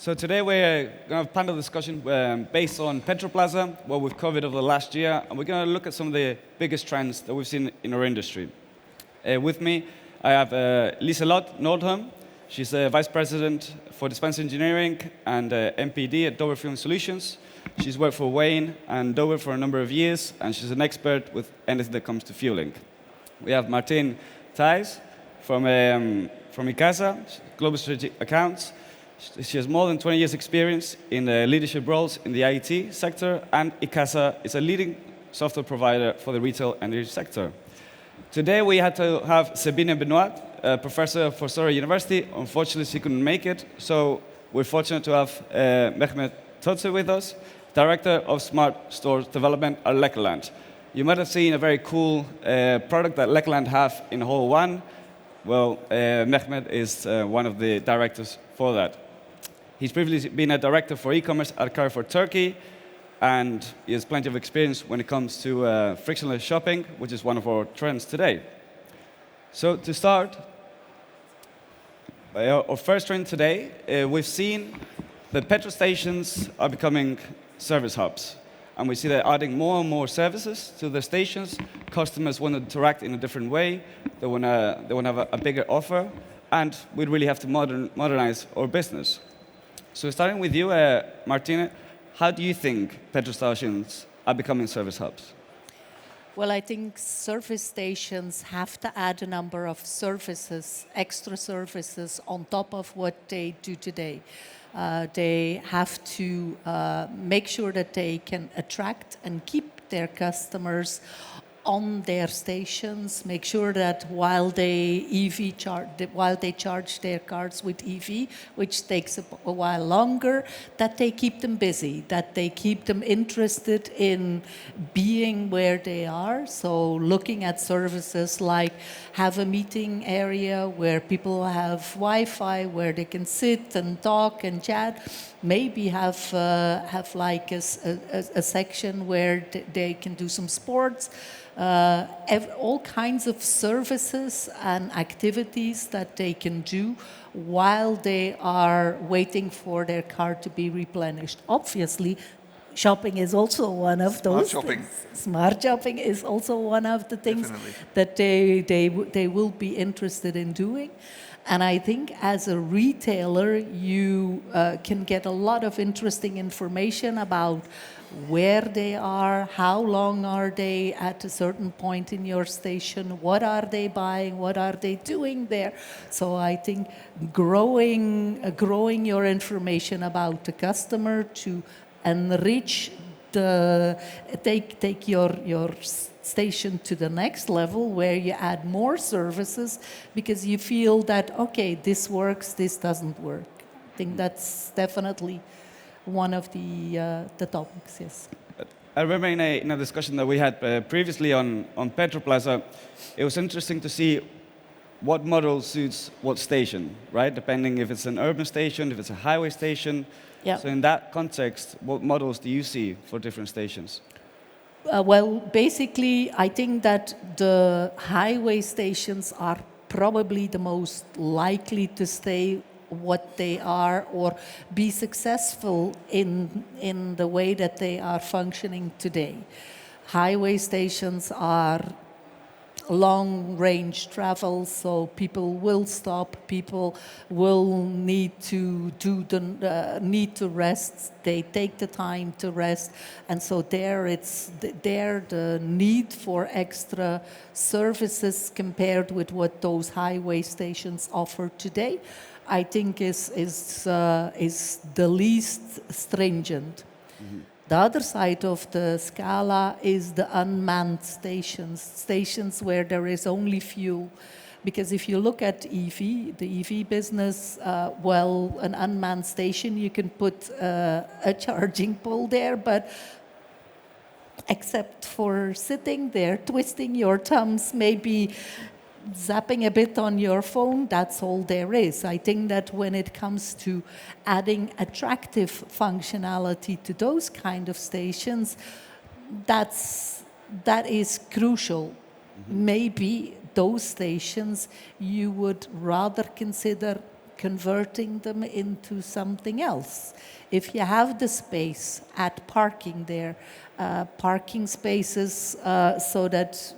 So today we're going to have a panel discussion based on PetrolPlaza, what we've covered over the last year, and we're going to look at some of the biggest trends that we've seen in our industry. With me, I have Lise-Lotte Nordholm. She's Vice President for Dispenser Engineering and MPD at Dover Fueling Solutions. She's worked for Wayne and Dover for a number of years, and she's an expert with anything that comes to fueling. We have Martin Thijs from ICASA, Global Strategic Accounts. She has more than 20 years' experience in leadership roles in the IT sector, and ICASA is a leading software provider for the retail energy sector. Today we had to have Sabine Benoit, a professor for Surrey University. Unfortunately, she couldn't make it, so we're fortunate to have Mehmet Totse with us, Director of Smart Stores Development at Lekkerland. You might have seen a very cool product that Lekkerland have in Hall 1. Well, Mehmet is one of the directors for that. He's previously been a director for e-commerce at Carrefour Turkey, and he has plenty of experience when it comes to frictionless shopping, which is one of our trends today. So to start, our first trend today, we've seen that petrol stations are becoming service hubs. And we see they're adding more and more services to the stations. Customers want to interact in a different way. They want to have a bigger offer. And we really have to modernize our business. So starting with you, Martina, how do you think petrol stations are becoming service hubs? Well, I think service stations have to add a number of services, extra services on top of what they do today. They have to make sure that they can attract and keep their customers on their stations, make sure that while they charge their cars with EV, which takes a while longer, that they keep them busy, that they keep them interested in being where they are. So looking at services like have a meeting area where people have Wi-Fi, where they can sit and talk and chat, maybe have like a section where they can do some sports. All kinds of services and activities that they can do while they are waiting for their car to be replenished. Obviously, shopping is also one of those. Smart shopping. Smart shopping is also one of the things Definitely. that they will be interested in doing. And I think as a retailer, you can get a lot of interesting information about where they are, how long are they at a certain point in your station, what are they buying, what are they doing there. So I think growing your information about the customer to enrich take your station to the next level where you add more services because you feel that, okay, this works, this doesn't work. I think that's definitely one of the topics, yes. I remember in a discussion that we had previously on PetrolPlaza, it was interesting to see what model suits what station, right? Depending if it's an urban station, if it's a highway station. Yeah. So in that context, what models do you see for different stations? Well, basically, I think that the highway stations are probably the most likely to stay what they are or be successful in the way that they are functioning today. Highway stations are long-range travel, so people will stop, people will need to need to rest. They take the time to rest, and so there the need for extra services compared with what those highway stations offer today, I think is the least stringent. Mm-hmm. The other side of the scala is the unmanned stations where there is only fuel. Because if you look at the EV business, well, an unmanned station, you can put a charging pole there, but except for sitting there, twisting your thumbs, maybe zapping a bit on your phone, that's all there is. I think that when it comes to adding attractive functionality to those kind of stations, that is crucial. Mm-hmm. Maybe those stations you would rather consider converting them into something else. If you have the space, add parking there, parking spaces so that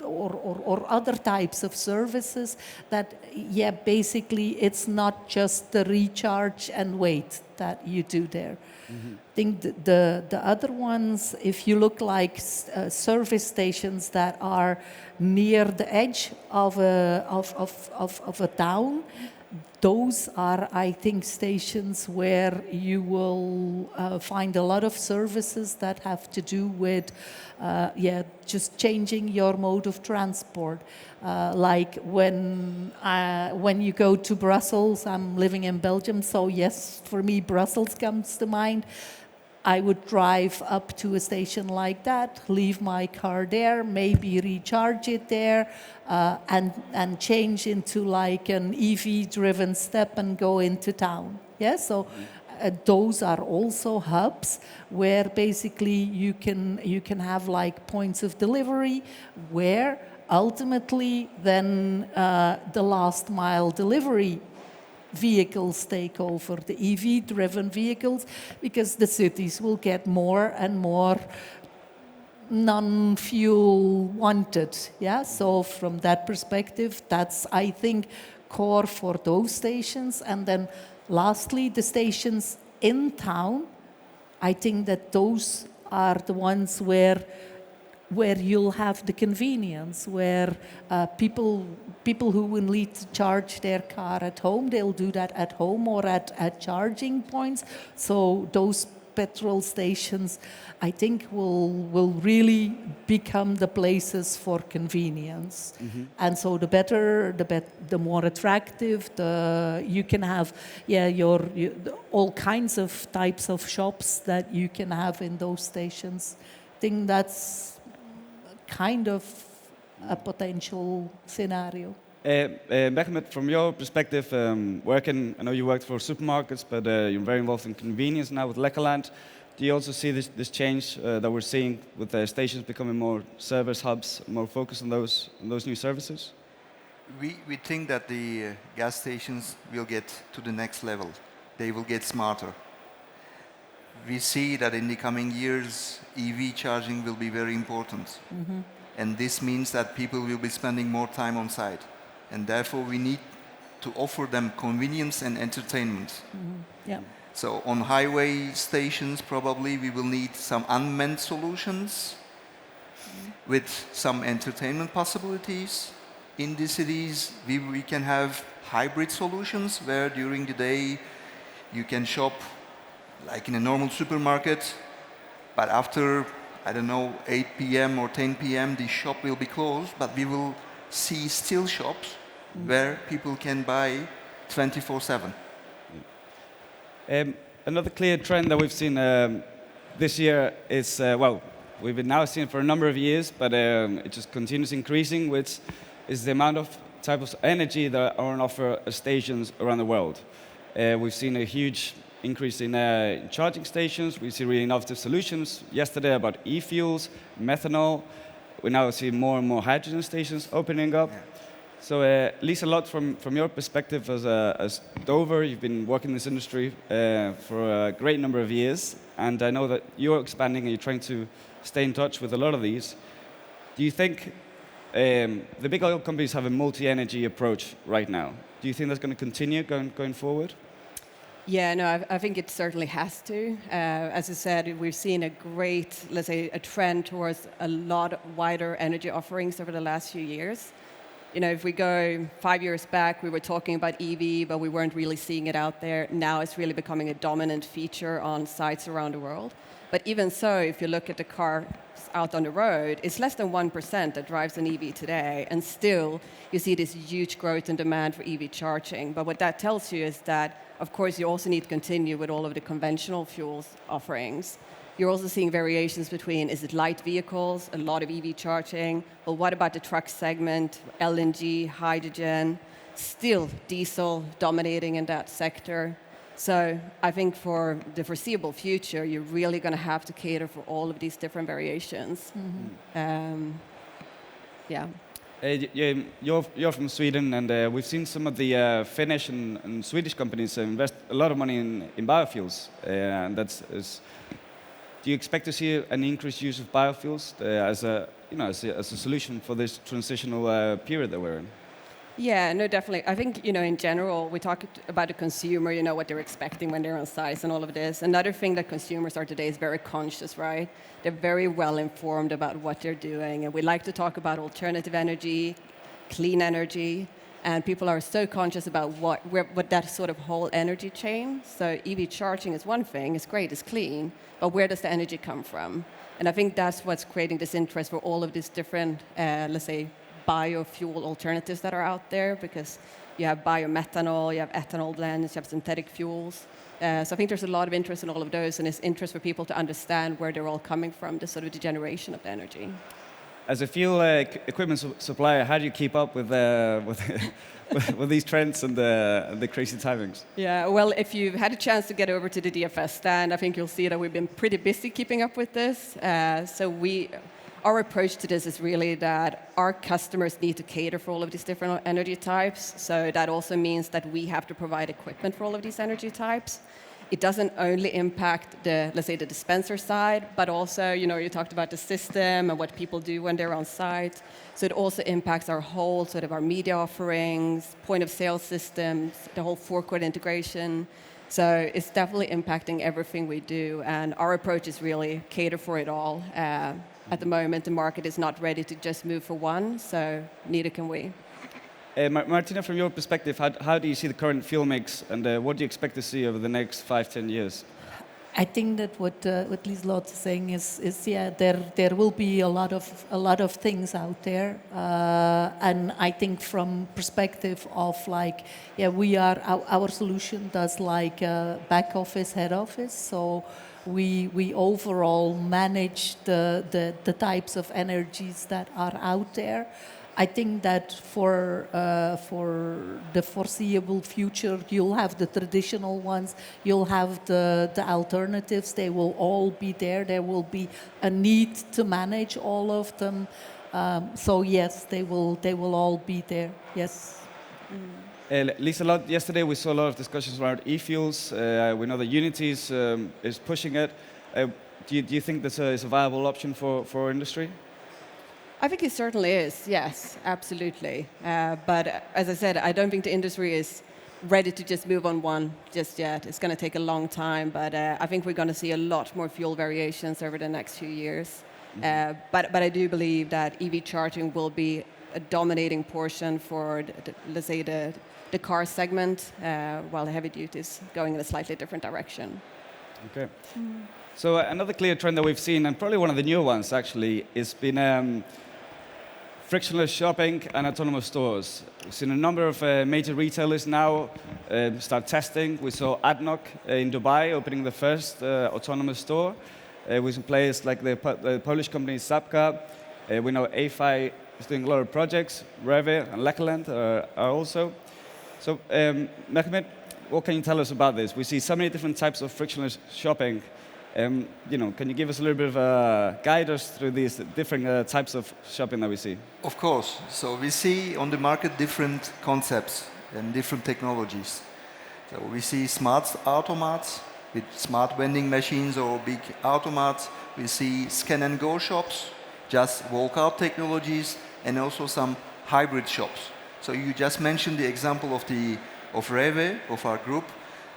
or other types of services that, yeah, basically it's not just the recharge and wait that you do there. I think the other ones, if you look like service stations that are near the edge of a town, those are, I think, stations where you will find a lot of services that have to do with, just changing your mode of transport. Like when you go to Brussels, I'm living in Belgium, so yes, for me, Brussels comes to mind. I would drive up to a station like that, leave my car there, maybe recharge it there, and change into like an EV-driven step and go into town. Yeah, so those are also hubs where basically you can have like points of delivery where ultimately then the last mile delivery vehicles take over, the EV-driven vehicles, because the cities will get more and more non-fuel wanted. Yeah, so from that perspective, that's, I think, core for those stations. And then lastly, the stations in town, I think that those are the ones where you'll have the convenience, where people who will need to charge their car at home, they'll do that at home or at charging points. So those petrol stations, I think, will really become the places for convenience. And so the better, the more attractive, you can have, all kinds of types of shops that you can have in those stations. I think that's kind of a potential scenario. Mehmet, from your perspective, I know you worked for supermarkets, but you're very involved in convenience now with Lekkerland. Do you also see this change that we're seeing with the stations becoming more service hubs, more focused on those new services? We think that the gas stations will get to the next level. They will get smarter. We see that in the coming years, EV charging will be very important. And this means that people will be spending more time on site. And therefore, we need to offer them convenience and entertainment. Yeah. So on highway stations, probably we will need some unmanned solutions with some entertainment possibilities. In the cities, we can have hybrid solutions where during the day you can shop like in a normal supermarket, but after, 8 p.m. or 10 p.m., the shop will be closed, but we will see still shops where people can buy 24/7. Another clear trend that we've seen this year is, we've been now seeing for a number of years, but it just continues increasing, which is the amount of type of energy that are on offer at stations around the world. We've seen a huge increase in charging stations. We see really innovative solutions. Yesterday about e-fuels, methanol. We now see more and more hydrogen stations opening up. Yeah. So Lise-Lotte, from your perspective as Dover, you've been working in this industry for a great number of years, and I know that you're expanding and you're trying to stay in touch with a lot of these. Do you think the big oil companies have a multi-energy approach right now? Do you think that's going to continue going forward? Yeah, no, I think it certainly has to. As I said, we've seen a great, let's say, a trend towards a lot wider energy offerings over the last few years. You know, if we go 5 years back, we were talking about EV, but we weren't really seeing it out there. Now it's really becoming a dominant feature on sites around the world. But even so, if you look at the cars out on the road, it's less than 1% that drives an EV today, and still you see this huge growth in demand for EV charging. But what that tells you is that, of course, you also need to continue with all of the conventional fuels offerings. You're also seeing variations between, is it light vehicles, a lot of EV charging, but what about the truck segment, LNG, hydrogen, still diesel dominating in that sector. So I think for the foreseeable future, you're really going to have to cater for all of these different variations. Yeah. You're from Sweden, and we've seen some of the Finnish and Swedish companies invest a lot of money in biofuels. And do you expect to see an increased use of biofuels as a solution for this transitional period that we're in? Yeah, no, definitely. I think, in general, we talk about the consumer, what they're expecting when they're on sites and all of this. Another thing that consumers are today is very conscious, right? They're very well informed about what they're doing. And we like to talk about alternative energy, clean energy. And people are so conscious about what that sort of whole energy chain. So EV charging is one thing, it's great, it's clean, but where does the energy come from? And I think that's what's creating this interest for all of these different, let's say, biofuel alternatives that are out there, because you have biomethanol, you have ethanol blends, you have synthetic fuels. So I think there's a lot of interest in all of those, and it's interest for people to understand where they're all coming from, the sort of the generation of the energy. As a fuel equipment supplier, how do you keep up with with these trends and the crazy timings? Yeah, well, if you've had a chance to get over to the DFS stand, I think you'll see that we've been pretty busy keeping up with this. Our approach to this is really that our customers need to cater for all of these different energy types. So that also means that we have to provide equipment for all of these energy types. It doesn't only impact let's say, the dispenser side, but also, you talked about the system and what people do when they're on site. So it also impacts our whole sort of our media offerings, point of sale systems, the whole forecourt integration. So it's definitely impacting everything we do. And our approach is really cater for it all. At the moment, the market is not ready to just move for one, so neither can we. Martina, from your perspective, how do you see the current fuel mix, and what do you expect to see over the next 5-10 years? I think that what Lise-Lotte is saying is there will be a lot of things out there, and I think from perspective of our solution does back office, head office, so we overall manage the types of energies that are out there. I think that for the foreseeable future, you'll have the traditional ones, you'll have the alternatives. They will all be there. There will be a need to manage all of them. So yes, they will all be there. Yes. Lise-Lotte, yesterday we saw a lot of discussions around e-fuels. We know that UNITI is pushing it. Do you think this is a viable option for industry? I think it certainly is, yes, absolutely. But as I said, I don't think the industry is ready to just move on one just yet. It's going to take a long time, but I think we're going to see a lot more fuel variations over the next few years. But I do believe that EV charging will be a dominating portion for, let's say, the car segment, while the heavy duty is going in a slightly different direction. Okay. So another clear trend that we've seen, and probably one of the newer ones actually, has been frictionless shopping and autonomous stores. We've seen a number of major retailers now start testing. We saw ADNOC in Dubai opening the first autonomous store. With some players like the Polish company Sapka. We know AFI is doing a lot of projects. Reve and Lekeland are also. So, Mehmet, what can you tell us about this? We see so many different types of frictionless shopping. Can you give us a little bit of guide us through these different types of shopping that we see? Of course. So we see on the market different concepts and different technologies. So we see smart automats with smart vending machines or big automats. We see scan and go shops, just walkout technologies, and also some hybrid shops. So you just mentioned the example of Rewe, of our group.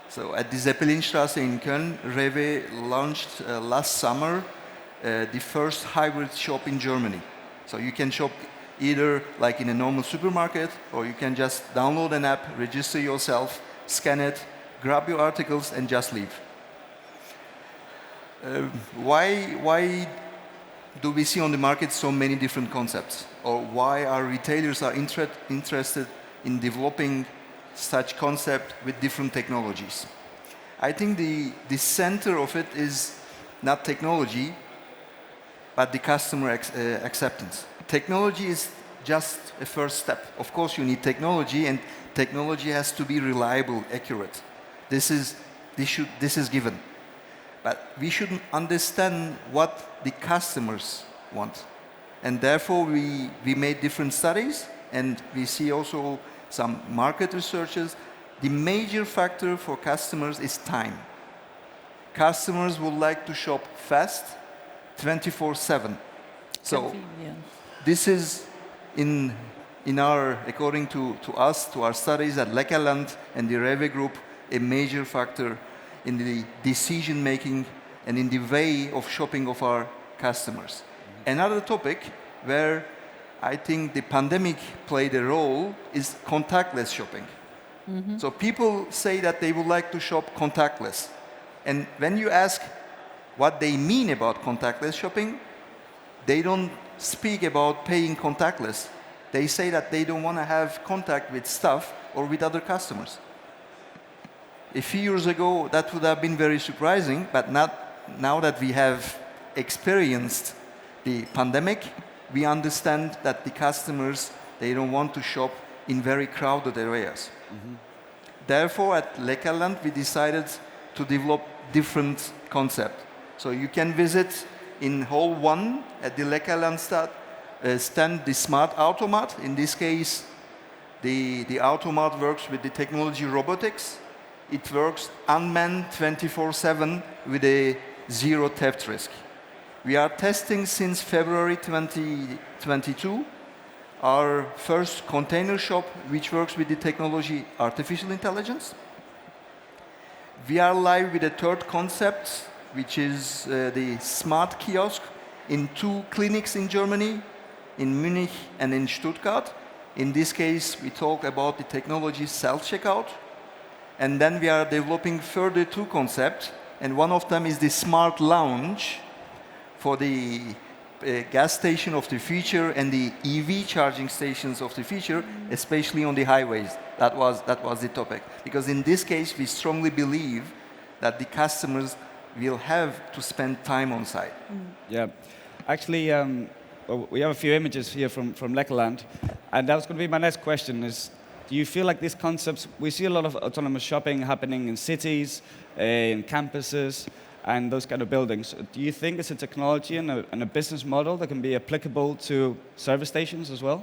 So at the Zeppelinstraße in Köln, Rewe launched last summer the first hybrid shop in Germany. So you can shop either like in a normal supermarket, or you can just download an app, register yourself, scan it, grab your articles, and just leave. Why do we see on the market so many different concepts? Or why are retailers interested in developing such concept with different technologies? I think the center of it is not technology, but the customer acceptance. Technology is just a first step. Of course, you need technology, and technology has to be reliable, accurate. This is given. But we should understand what the customers want. And therefore, we made different studies, and we see also some market researches. The major factor for customers is time. Customers would like to shop fast, 24/7. So Convenient. this is according to us, to our studies at Lekkerland and the Reve Group, a major factor in the decision making and in the way of shopping of our customers. Another topic where I think the pandemic played a role is contactless shopping. So people say that they would like to shop contactless. And when you ask what they mean about contactless shopping, they don't speak about paying contactless. They say that they don't want to have contact with staff or with other customers. A few years ago, that would have been very surprising, but now that we have experienced the pandemic, we understand that the customers, they don't want to shop in very crowded areas. Therefore, at Lekkerland, we decided to develop different concept. So you can visit in Hall 1 at the Lekkerland stand the smart automat. In this case, the automat works with the technology robotics. It works unmanned 24/7 with a zero theft risk. We are testing since February 2022 our first container shop, which works with the technology artificial intelligence. We are live with a third concept, which is the smart kiosk in 2 clinics in Germany, in Munich and in Stuttgart. In this case, we talk about the technology self-checkout. And then we are developing further 2 concepts, and one of them is the smart lounge for the gas station of the future and the EV charging stations of the future, especially on the highways. That was the topic. Because in this case, we strongly believe that the customers will have to spend time on site. Yeah. Actually, well, we have a few images here from Lekkerland, and that was going to be my next question is, do you feel like these concepts, we see a lot of autonomous shopping happening in cities, in campuses, and those kind of buildings. Do you think it's a technology and a business model that can be applicable to service stations as well?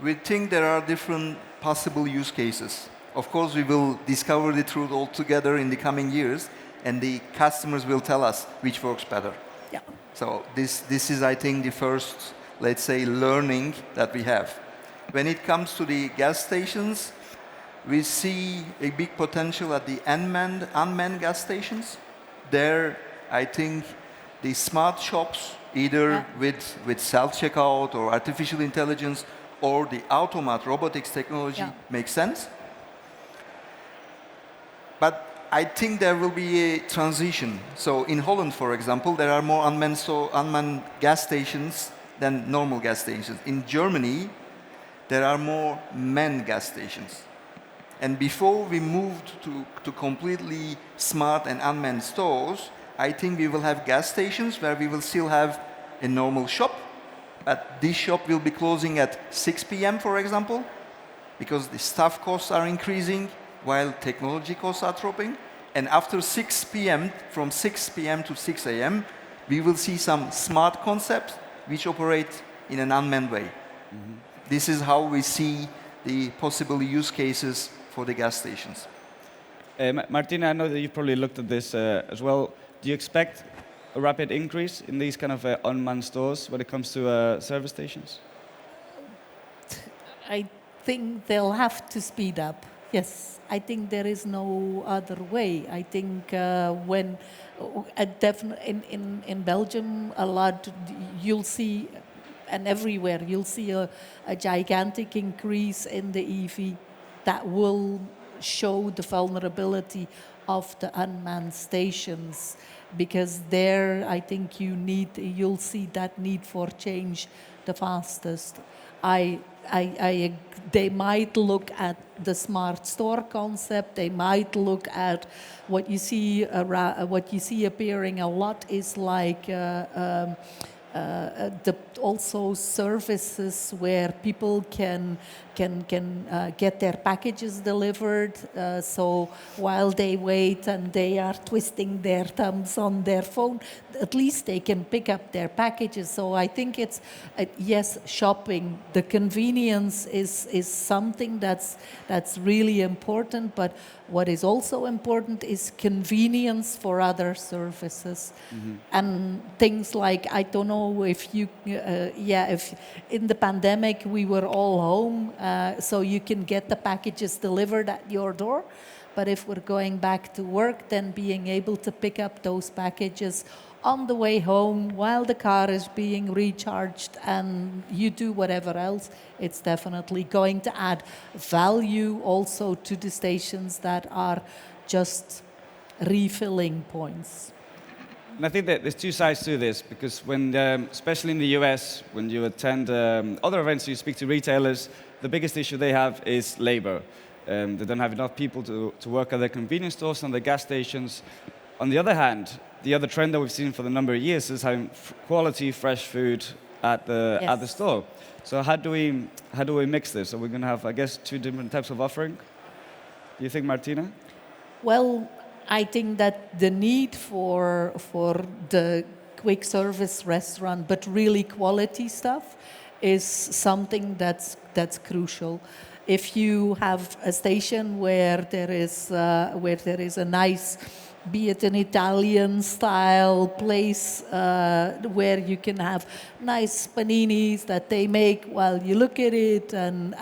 We think there are different possible use cases. Of course, we will discover the truth all together in the coming years, and the customers will tell us which works better. Yeah. So this is, I think, the first, let's say, learning that we have. When it comes to the gas stations, we see a big potential at the unmanned gas stations. There, I think the smart shops, either with self-checkout or artificial intelligence or the automat robotics technology makes sense. But I think there will be a transition. So in Holland, for example, there are more unmanned gas stations than normal gas stations. In Germany, there are more manned gas stations. And before we moved to completely smart and unmanned stores, I think we will have gas stations where we will still have a normal shop, but this shop will be closing at 6 p.m., for example, because the staff costs are increasing while technology costs are dropping. And after 6 p.m., from 6 p.m. to 6 a.m., we will see some smart concepts which operate in an unmanned way. This is how we see the possible use cases for the gas stations. Martina, I know that you've probably looked at this as well. Do you expect a rapid increase in these kind of unmanned stores when it comes to service stations? I think they'll have to speed up. Yes, I think there is no other way. I think when in Belgium a lot, you'll see, and everywhere you'll see a gigantic increase in the EV that will show the vulnerability of the unmanned stations, because there I think you'll see that need for change the fastest. They might look at the smart store concept. They might look at what you see appearing a lot is like also services where people can get their packages delivered. So while they wait and they are twisting their thumbs on their phone, at least they can pick up their packages. So I think it's, yes, shopping. The convenience is something that's really important, but what is also important is convenience for other services. And things like, I don't know if you, if in the pandemic we were all home, so you can get the packages delivered at your door. But if we're going back to work, then being able to pick up those packages on the way home while the car is being recharged and you do whatever else, it's definitely going to add value also to the stations that are just refilling points. And I think that there's two sides to this, because when, especially in the US, when you attend other events, you speak to retailers, the biggest issue they have is labor. They don't have enough people to work at their convenience stores and the gas stations. On the other hand, the other trend that we've seen for the number of years is having quality, fresh food at the store. So how do we mix this? Are we going to have, I guess, two different types of offering? Do you think, Martina? Well, I think that the need for the quick service restaurant, but really quality stuff, is something that's crucial. If you have a station where there is a nice, be it an Italian style place where you can have nice paninis that they make while you look at it, and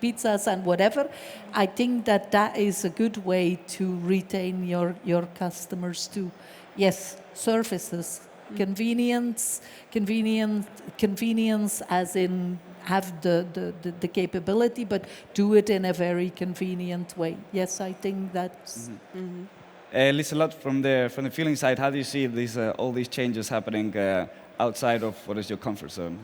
pizzas and whatever, I think that is a good way to retain your customers too. Yes, services, convenience as in have the capability, but do it in a very convenient way. Yes, I think that's... Lise-Lotte, from the feeling side, how do you see these all these changes happening outside of what is your comfort zone?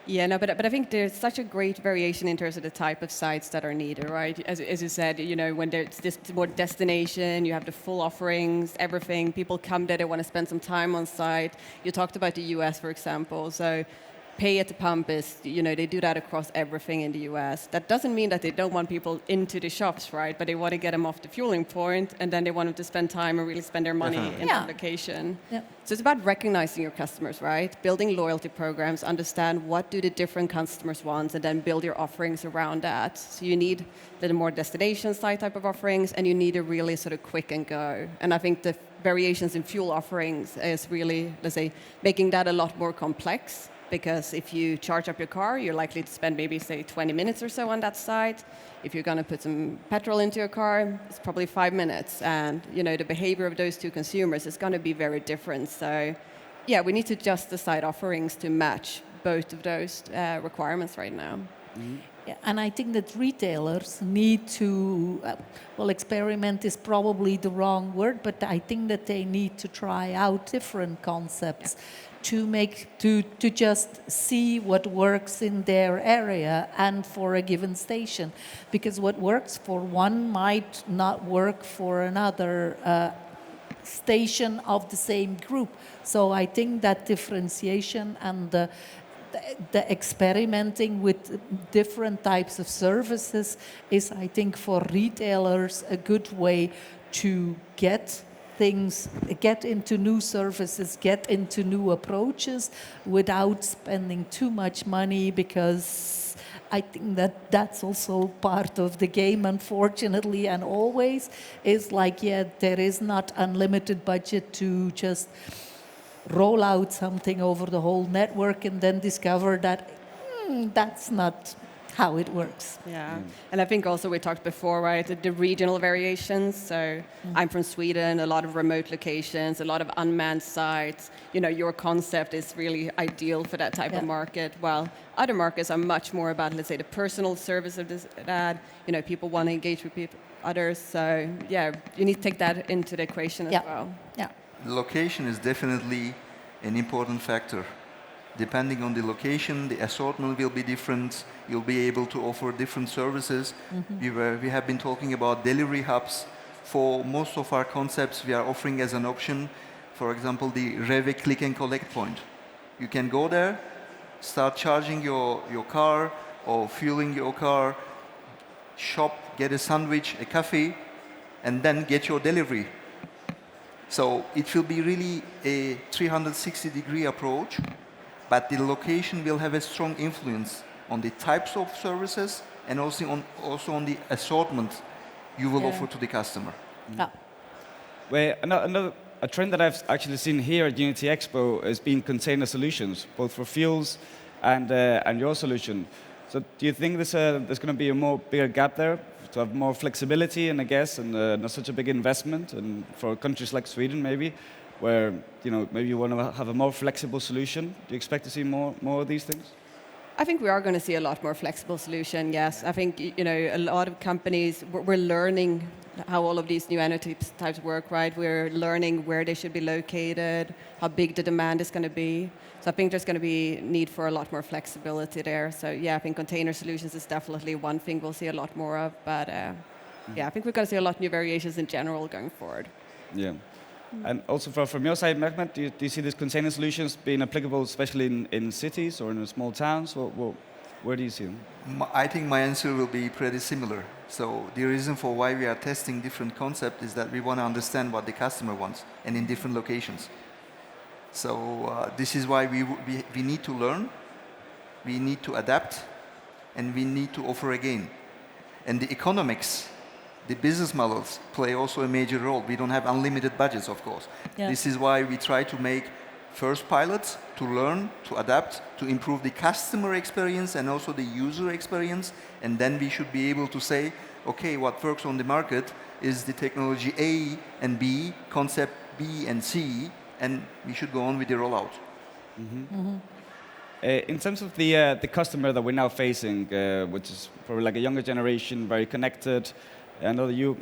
Yeah, no, but I think there's such a great variation in terms of the type of sites that are needed, right? As you said, you know, when there's this more destination, you have the full offerings, everything. People come there, they want to spend some time on site. You talked about the US, for example. So pay at the pump is, you know, they do that across everything in the US. That doesn't mean that they don't want people into the shops, right? But they want to get them off the fueling point, and then they want them to spend time and really spend their money in that location. Yeah. So it's about recognizing your customers, right? Building loyalty programs, understand what do the different customers want, and then build your offerings around that. So you need the more destination site type of offerings, and you need a really sort of quick and go. And I think the variations in fuel offerings is really, let's say, making that a lot more complex. Because if you charge up your car, you're likely to spend maybe, say, 20 minutes or so on that site. If you're going to put some petrol into your car, it's probably 5 minutes. And, you know, the behavior of those two consumers is going to be very different. So, yeah, we need to adjust the site offerings to match both of those requirements right now. Yeah, and I think that retailers need to, well, experiment is probably the wrong word, but I think that they need to try out different concepts. To just see what works in their area and for a given station, because what works for one might not work for another station of the same group. So I think that differentiation and the experimenting with different types of services is, I think, for retailers a good way to get into new services, get into new approaches without spending too much money, because I think that that's also part of the game, unfortunately, and always is like, there is not unlimited budget to just roll out something over the whole network and then discover that that's not how it works. Yeah, and I think also we talked before, right, the regional variations. So I'm from Sweden, a lot of remote locations, a lot of unmanned sites. You know, your concept is really ideal for that type of market, while other markets are much more about, let's say, the personal service of that. You know, people want to engage with others. So, yeah, you need to take that into the equation as well. Yeah. The location is definitely an important factor. Depending on the location, the assortment will be different. You'll be able to offer different services. We have been talking about delivery hubs. For most of our concepts, we are offering as an option, for example, the Reve click and collect point. You can go there, start charging your car or fueling your car, shop, get a sandwich, a coffee, and then get your delivery. So it will be really a 360-degree approach, but the location will have a strong influence on the types of services and also on the assortment you will offer to the customer. Yeah. Well, a trend that I've actually seen here at Unity Expo has been container solutions, both for fuels and your solution. So do you think there's going to be a bigger gap there to have more flexibility, and I guess, and not such a big investment, and for countries like Sweden maybe, where maybe you want to have a more flexible solution? Do you expect to see more of these things? I think we are going to see a lot more flexible solution, yes. I think, a lot of companies, we're learning how all of these new energy types work, right? We're learning where they should be located, how big the demand is going to be. So I think there's going to be need for a lot more flexibility there. So yeah, I think container solutions is definitely one thing we'll see a lot more of. But yeah, I think we're going to see a lot of new variations in general going forward. Yeah. And also from your side, Mehmet, do you see these container solutions being applicable, especially in cities or in small towns? Where do you see them? I think my answer will be pretty similar. So the reason for why we are testing different concepts is that we want to understand what the customer wants, and in different locations. So this is why we need to learn, we need to adapt, and we need to offer again. And the economics, the business models play also a major role. We don't have unlimited budgets, of course. Yeah. This is why we try to make first pilots to learn, to adapt, to improve the customer experience and also the user experience. And then we should be able to say, okay, what works on the market is the technology A and B, concept B and C, and we should go on with the rollout. In terms of the customer that we're now facing, which is probably like a younger generation, very connected, I know that you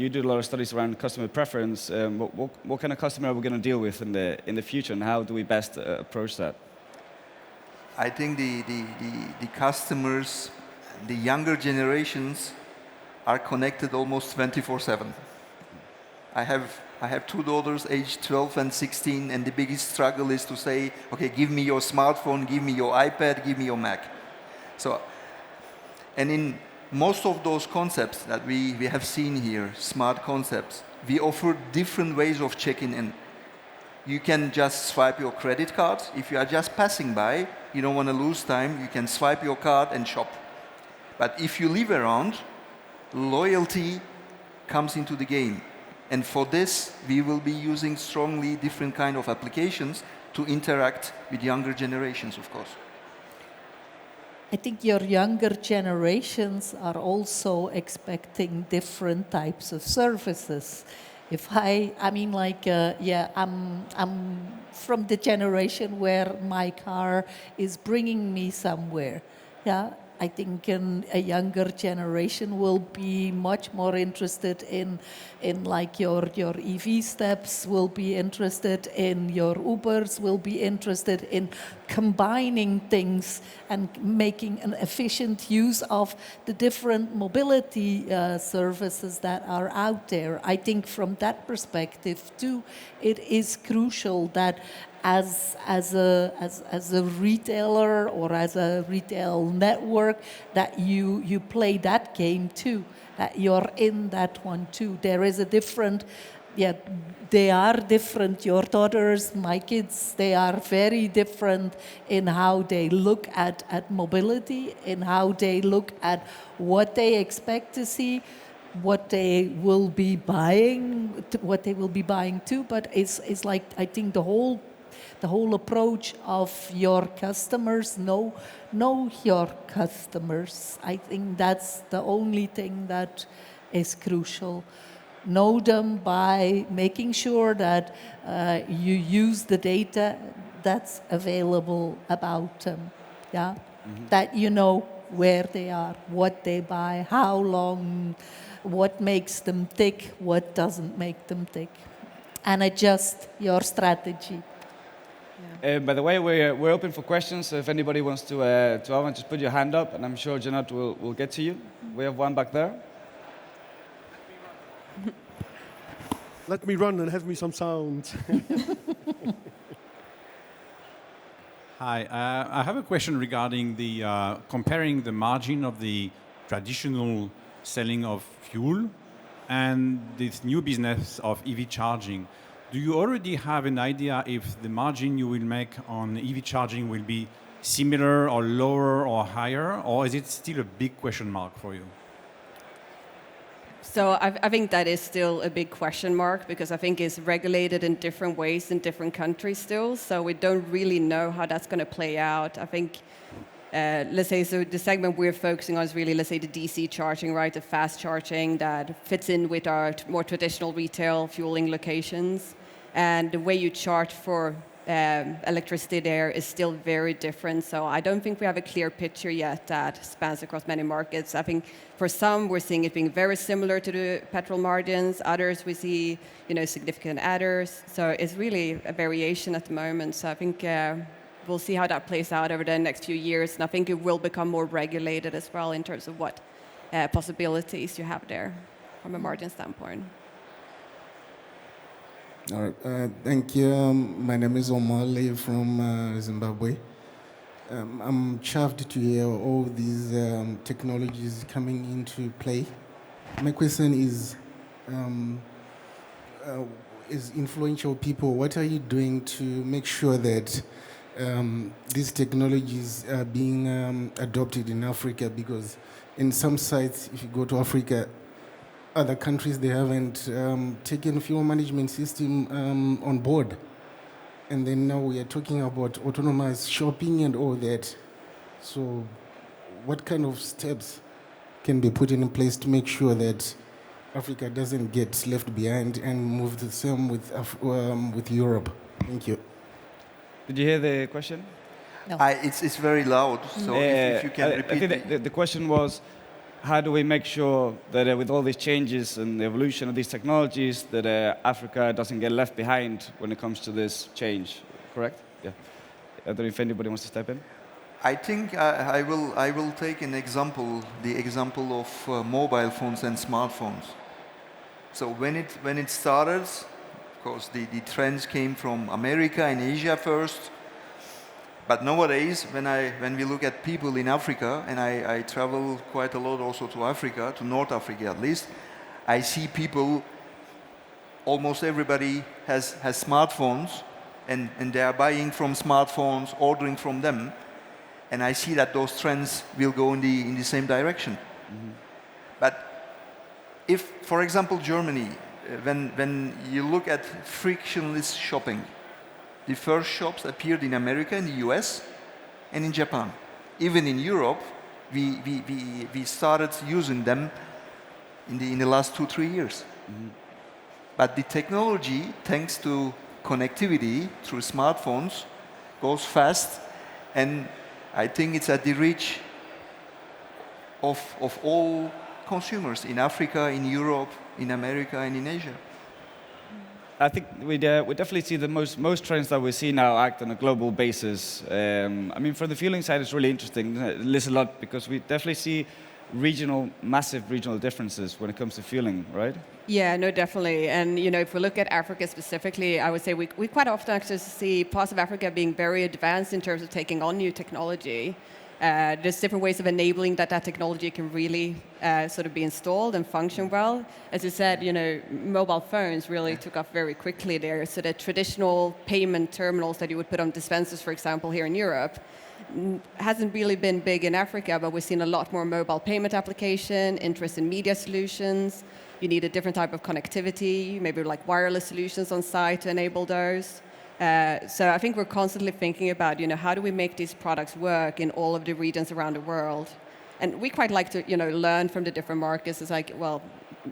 do a lot of studies around customer preference. What kind of customer are we going to deal with in the future, and how do we best approach that? I think the customers, the younger generations, are connected almost 24/7. I have two daughters, aged 12 and 16, and the biggest struggle is to say, okay, give me your smartphone, give me your iPad, give me your Mac. So, and in most of those concepts that we have seen here, smart concepts, we offer different ways of checking in. You can just swipe your credit card. If you are just passing by, you don't want to lose time, you can swipe your card and shop. But if you live around, loyalty comes into the game. And for this, we will be using strongly different kind of applications to interact with younger generations, of course. I think your younger generations are also expecting different types of services. I'm from the generation where my car is bringing me somewhere. Yeah, I think a younger generation will be much more interested in like your EV steps, will be interested in your Ubers, will be interested in combining things and making an efficient use of the different mobility services that are out there. I think from that perspective too, it is crucial that as a retailer or as a retail network that you play that game too, that you're in that one too. There is a different, they are different. Your daughters, my kids, they are very different in how they look at mobility, in how they look at what they expect to see, what they will be buying too. But it's like, I think the whole approach of your customers, know your customers. I think that's the only thing that is crucial. Know them by making sure that you use the data that's available about them. Yeah, that you know where they are, what they buy, how long, what makes them tick, what doesn't make them tick, and adjust your strategy. By the way, we're open for questions. So if anybody wants to just put your hand up, and I'm sure Janot will get to you. We have one back there. Let me run and have me some sound. Hi, I have a question regarding the comparing the margin of the traditional selling of fuel and this new business of EV charging. Do you already have an idea if the margin you will make on EV charging will be similar or lower or higher, or is it still a big question mark for you? So I think that is still a big question mark because I think it's regulated in different ways in different countries still. So we don't really know how that's going to play out. I think, let's say, so the segment we're focusing on is really, let's say, the DC charging, right? The fast charging that fits in with our more traditional retail fueling locations. And the way you charge for electricity there is still very different. So I don't think we have a clear picture yet that spans across many markets. I think for some, we're seeing it being very similar to the petrol margins. Others, we see, significant adders. So it's really a variation at the moment. So I think we'll see how that plays out over the next few years. And I think it will become more regulated as well in terms of what possibilities you have there from a margin standpoint. All right, thank you. My name is Omale from Zimbabwe. I'm chuffed to hear all these technologies coming into play. My question is influential people, what are you doing to make sure that these technologies are being adopted in Africa? Because in some sites, if you go to Africa, other countries, they haven't taken fuel management system on board. And then now we are talking about autonomous shopping and all that. So what kind of steps can be put in place to make sure that Africa doesn't get left behind and move the same with Europe? Thank you. Did you hear the question? No. It's very loud, so if you can repeat. I think the question was, how do we make sure that with all these changes and the evolution of these technologies, that Africa doesn't get left behind when it comes to this change? Correct? Yeah. I don't know if anybody wants to step in. I think I will take an example, the example of mobile phones and smartphones. So when it started, of course, the trends came from America and Asia first. But nowadays, when we look at people in Africa, and I travel quite a lot also to Africa, to North Africa at least, I see people, almost everybody has smartphones, and they are buying from smartphones, ordering from them, and I see that those trends will go in the same direction. Mm-hmm. But if, for example, Germany, when you look at frictionless shopping, the first shops appeared in America, in the US, and in Japan. Even in Europe, we started using them in the last 2-3 years. Mm-hmm. But the technology, thanks to connectivity through smartphones, goes fast, and I think it's at the reach of all consumers in Africa, in Europe, in America, and in Asia. I think we definitely see the most trends that we see now act on a global basis. I mean, for the fueling side, it's really interesting, Lise-Lotte, because we definitely see massive regional differences when it comes to fueling, right? Yeah, no, definitely. And, if we look at Africa specifically, I would say we quite often actually see parts of Africa being very advanced in terms of taking on new technology. There's different ways of enabling that technology can really sort of be installed and function well. As you said, mobile phones really took off very quickly there. So the traditional payment terminals that you would put on dispensers, for example, here in Europe, hasn't really been big in Africa, but we've seen a lot more mobile payment application, interest in media solutions. You need a different type of connectivity, maybe like wireless solutions on site to enable those. So I think we're constantly thinking about, how do we make these products work in all of the regions around the world? And we quite like to, learn from the different markets. It's like, well,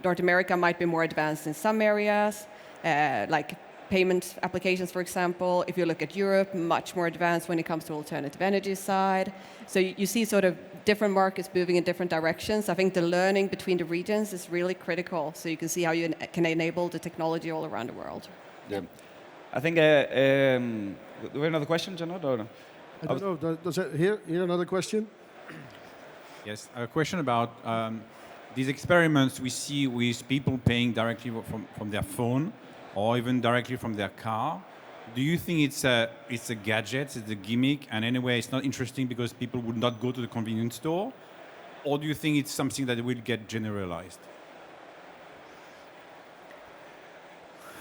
North America might be more advanced in some areas, like payment applications, for example. If you look at Europe, much more advanced when it comes to alternative energy side. So you see sort of different markets moving in different directions. I think the learning between the regions is really critical, so you can see how you can enable the technology all around the world. Yeah. I think, do we have another question, Janot? Or no? I don't know. Does that, here another question? Yes, a question about these experiments we see with people paying directly from their phone or even directly from their car. Do you think it's a gadget, it's a gimmick, and anyway, it's not interesting because people would not go to the convenience store? Or do you think it's something that will get generalized?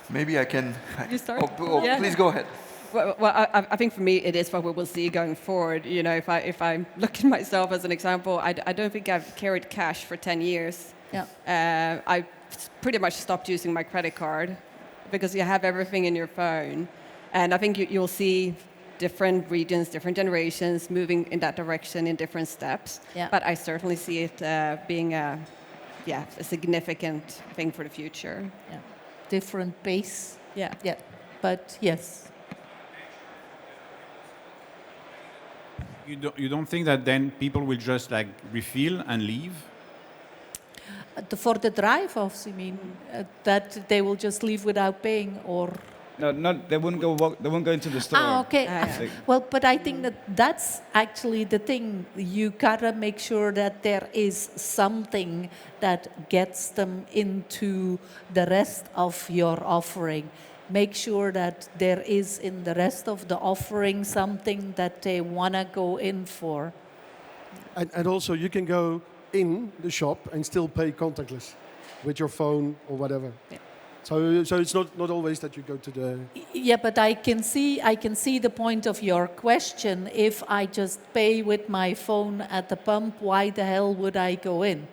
Maybe I can. You start? Yeah. Please go ahead. Well, I think for me it is what we will see going forward. You know, if I look at myself as an example, I don't think I've carried cash for 10 years. Yeah. I pretty much stopped using my credit card because you have everything in your phone. And I think you'll see different regions, different generations moving in that direction in different steps. Yeah. But I certainly see it being a significant thing for the future. Yeah. Different pace. Yeah. Yeah. But yes. You don't think that then people will just like refill and leave? For the drive-offs, you mean that they will just leave without paying, or? No, not, they wouldn't go walk, they wouldn't go into the store. Ah, okay. Like- Well, but I think that's actually the thing. You gotta make sure that there is something that gets them into the rest of your offering. Make sure that there is in the rest of the offering something that they wanna go in for. And also, you can go in the shop and still pay contactless with your phone or whatever. Yeah. So it's not always that you go to the... Yeah, but I can see the point of your question. If I just pay with my phone at the pump, why the hell would I go in?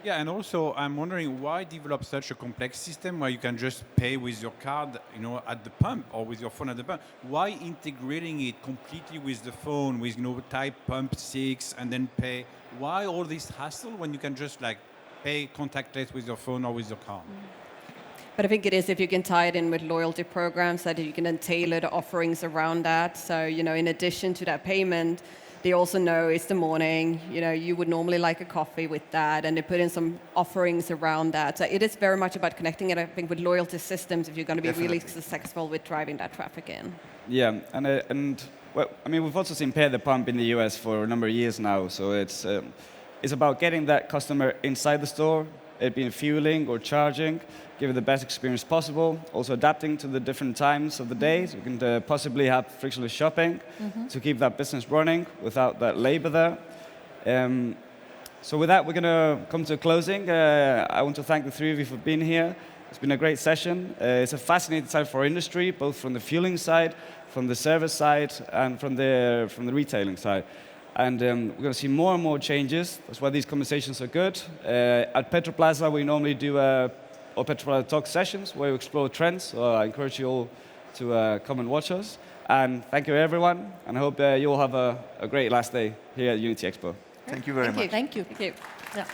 Yeah, and also I'm wondering why develop such a complex system where you can just pay with your card, at the pump or with your phone at the pump. Why integrating it completely with the phone, with type pump 6 and then pay? Why all this hassle when you can just like pay contactless with your phone or with your card? But I think it is if you can tie it in with loyalty programs that you can then tailor the offerings around that. So, in addition to that payment, they also know it's the morning, you would normally like a coffee with that, and they put in some offerings around that. So it is very much about connecting it, I think, with loyalty systems if you're going to be really successful with driving that traffic in. Yeah, and well, I mean, we've also seen pay at the pump in the US for a number of years now. So it's about getting that customer inside the store, it being fueling or charging, giving the best experience possible, also adapting to the different times of the day. So we can possibly have frictionless shopping to keep that business running without that labor there. So with that, we're going to come to a closing. I want to thank the three of you for being here. It's been a great session. It's a fascinating time for our industry, both from the fueling side, from the service side, and from the retailing side. And we're going to see more and more changes. That's why these conversations are good. At PetrolPlaza, we normally do our PetrolPlaza Talks sessions where we explore trends. So I encourage you all to come and watch us. And thank you, everyone. And I hope you all have a great last day here at UNITI Expo. Thank you very much. Thank you. Thank you. Yeah.